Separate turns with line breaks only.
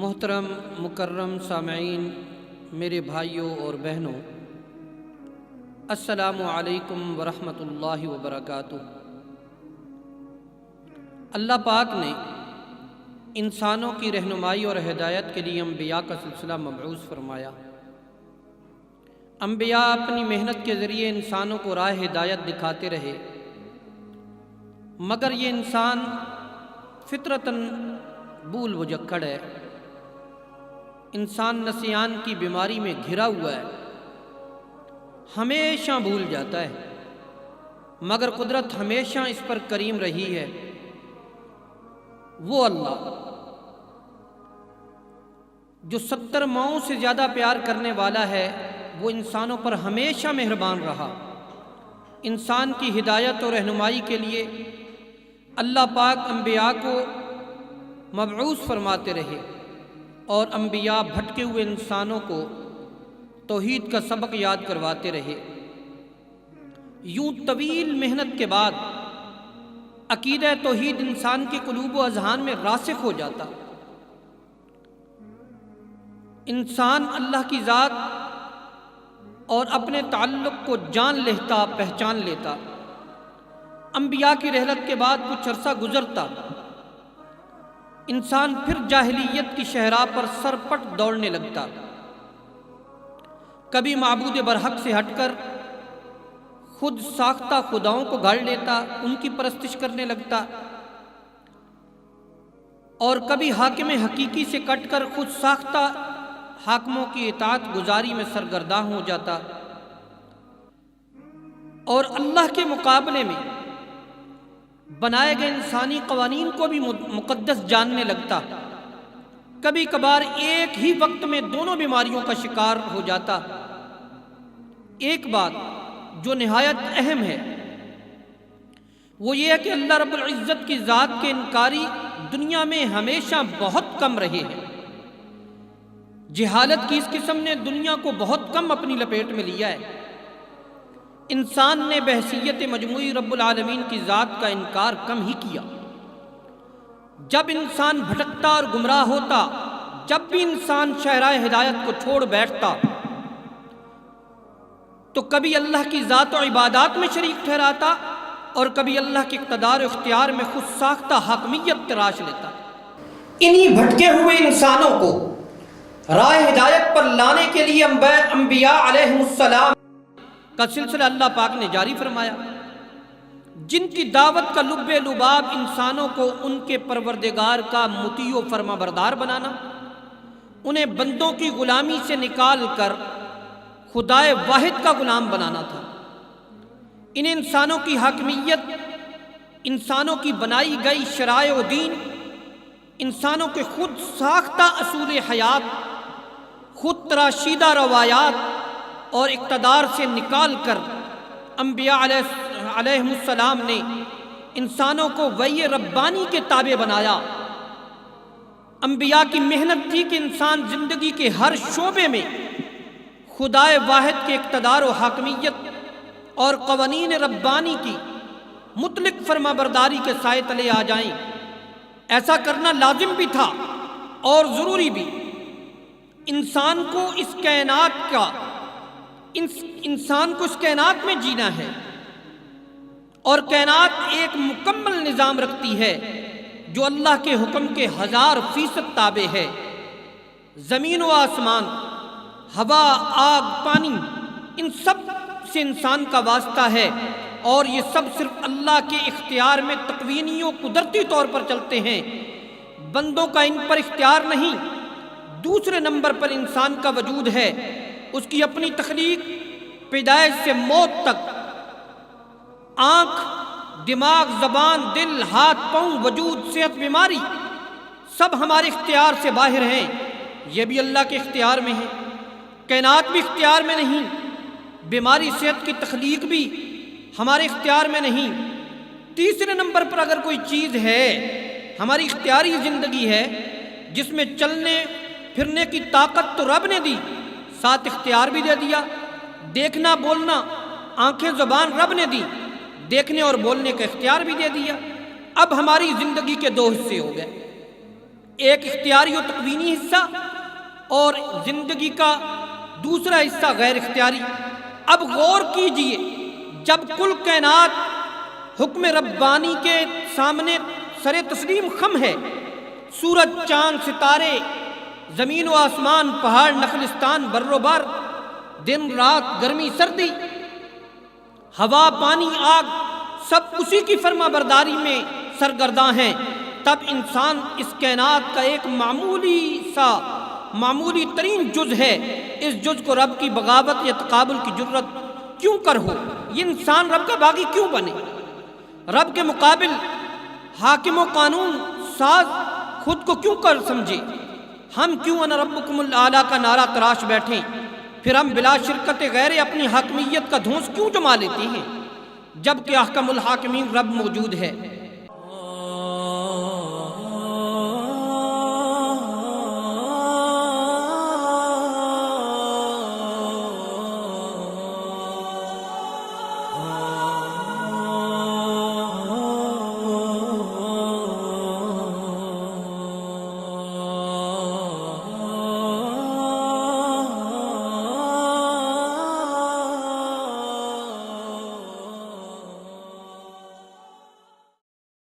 محترم مکرم سامعین، میرے بھائیوں اور بہنوں، السلام علیکم ورحمۃ اللہ وبرکاتہ۔ اللہ پاک نے انسانوں کی رہنمائی اور ہدایت کے لیے انبیاء کا سلسلہ مبعوث فرمایا۔ انبیاء اپنی محنت کے ذریعے انسانوں کو راہ ہدایت دکھاتے رہے، مگر یہ انسان فطرتاً بھول بھجکڑ ہے۔ انسان نسیان کی بیماری میں گھرا ہوا ہے، ہمیشہ بھول جاتا ہے، مگر قدرت ہمیشہ اس پر کریم رہی ہے۔ وہ اللہ جو 70 ماؤں سے زیادہ پیار کرنے والا ہے، وہ انسانوں پر ہمیشہ مہربان رہا۔ انسان کی ہدایت اور رہنمائی کے لیے اللہ پاک انبیاء کو مبعوث فرماتے رہے، اور انبیاء بھٹکے ہوئے انسانوں کو توحید کا سبق یاد کرواتے رہے۔ یوں طویل محنت کے بعد عقیدہ توحید انسان کے قلوب و اذہان میں راسخ ہو جاتا، انسان اللہ کی ذات اور اپنے تعلق کو جان لیتا، پہچان لیتا۔ انبیاء کی رحلت کے بعد کچھ عرصہ گزرتا، انسان پھر جاہلیت کی شہراہ پر سرپٹ دوڑنے لگتا، کبھی معبود برحق سے ہٹ کر خود ساختہ خداؤں کو گھاڑ لیتا، ان کی پرستش کرنے لگتا، اور کبھی حاکم حقیقی سے کٹ کر خود ساختہ حاکموں کی اطاعت گزاری میں سرگرداں ہو جاتا، اور اللہ کے مقابلے میں بنائے گئے انسانی قوانین کو بھی مقدس جاننے لگتا۔ کبھی کبھار ایک ہی وقت میں دونوں بیماریوں کا شکار ہو جاتا۔ ایک بات جو نہایت اہم ہے وہ یہ ہے کہ اللہ رب العزت کی ذات کے انکاری دنیا میں ہمیشہ بہت کم رہے ہیں۔ جہالت کی اس قسم نے دنیا کو بہت کم اپنی لپیٹ میں لیا ہے۔ انسان نے بحیثیت مجموعی رب العالمین کی ذات کا انکار کم ہی کیا۔ جب انسان بھٹکتا اور گمراہ ہوتا، جب بھی انسان شہرائے ہدایت کو چھوڑ بیٹھتا، تو کبھی اللہ کی ذات و عبادات میں شریک ٹھہراتا، اور کبھی اللہ کے اقتدار و اختیار میں خود ساختہ حاکمیت تراش لیتا۔ انہی بھٹکے ہوئے انسانوں کو راہ ہدایت پر لانے کے لیے انبیاء علیہ السلام کا سلسلہ اللہ پاک نے جاری فرمایا، جن کی دعوت کا لب لباب انسانوں کو ان کے پروردگار کا مطیع و فرما بردار بنانا، انہیں بندوں کی غلامی سے نکال کر خدائے واحد کا غلام بنانا تھا۔ ان انسانوں کی حاکمیت، انسانوں کی بنائی گئی شرائع و دین، انسانوں کے خود ساختہ اصول حیات، خود تراشیدہ روایات اور اقتدار سے نکال کر انبیاء علیہ السلام نے انسانوں کو وحی ربانی کے تابع بنایا۔ انبیاء کی محنت تھی کہ انسان زندگی کے ہر شعبے میں خدائے واحد کے اقتدار و حاکمیت اور قوانین ربانی کی مطلق فرما برداری کے سائے تلے آ جائیں۔ ایسا کرنا لازم بھی تھا اور ضروری بھی۔ انسان کو اس کائنات میں جینا ہے، اور کائنات ایک مکمل نظام رکھتی ہے جو اللہ کے حکم کے 1000% تابع ہے۔ زمین و آسمان، ہوا، آگ، پانی، ان سب سے انسان کا واسطہ ہے، اور یہ سب صرف اللہ کے اختیار میں تقوینی و قدرتی طور پر چلتے ہیں، بندوں کا ان پر اختیار نہیں۔ دوسرے نمبر پر انسان کا وجود ہے، اس کی اپنی تخلیق، پیدائش سے موت تک، آنکھ، دماغ، زبان، دل، ہاتھ، پاؤں، وجود، صحت، بیماری، سب ہمارے اختیار سے باہر ہیں۔ یہ بھی اللہ کے اختیار میں ہے۔ کائنات بھی اختیار میں نہیں، بیماری، صحت کی تخلیق بھی ہمارے اختیار میں نہیں۔ تیسرے نمبر پر اگر کوئی چیز ہے، ہماری اختیاری زندگی ہے، جس میں چلنے پھرنے کی طاقت تو رب نے دی، ساتھ اختیار بھی دے دیا۔ دیکھنا، بولنا، آنکھیں، زبان رب نے دی، دیکھنے اور بولنے کا اختیار بھی دے دیا۔ اب ہماری زندگی کے 2 حصے ہو گئے۔ ایک اختیاری و تکوینی حصہ اور زندگی کا دوسرا حصہ غیر اختیاری۔ اب غور کیجئے، جب کل کائنات حکم ربانی کے سامنے سر تسلیم خم ہے، سورج، چاند، ستارے، زمین و آسمان، پہاڑ، نخلستان، بر و بر، دن رات، گرمی سردی، ہوا، پانی، آگ، سب اسی کی فرما برداری میں سرگرداں ہیں، تب انسان اس کائنات کا ایک معمولی ترین جز ہے۔ اس جز کو رب کی بغاوت یا تقابل کی جرت کیوں کر ہو؟ یہ انسان رب کا باغی کیوں بنے؟ رب کے مقابل حاکم و قانون ساز خود کو کیوں کر سمجھے؟ ہم کیوں انا ربکم الاعلیٰ کا نعرہ تراش بیٹھیں؟ پھر ہم بلا شرکت غیر اپنی حاکمیت کا دھونس کیوں جما لیتے ہیں، جبکہ احکم الحاکمین رب موجود ہے؟